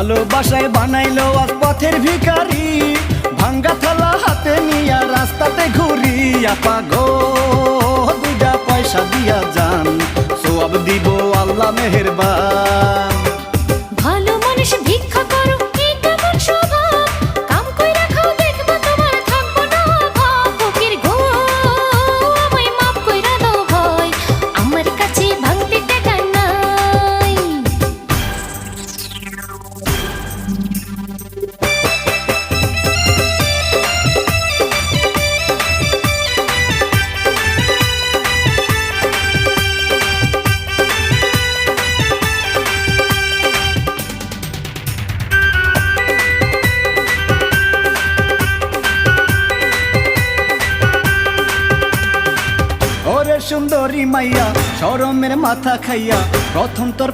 ভালোবাসায় বানাইলো আজ পথের ভিখারি, ভাঙ্গা থালা হাতে নিয়া রাস্তাতে ঘুরি। আপা গো দুইটা পয়সা দিয়া যান, সওয়াব দিব আল্লাহ মেহেরবান। ভালো মানুষ ভিক্ষা করো, এই কেমন স্বভাব? কাম কইরা খাও, দেখবা তোমার থাকবো না অভাব। ফকির গো আমায় মাফ কইরা দাও ভাই, আমার কাছে ভাঙতে টাকা নাই। ওরে সুন্দরী মাইয়া শরমের মাথা খাইয়া, প্রথম তোর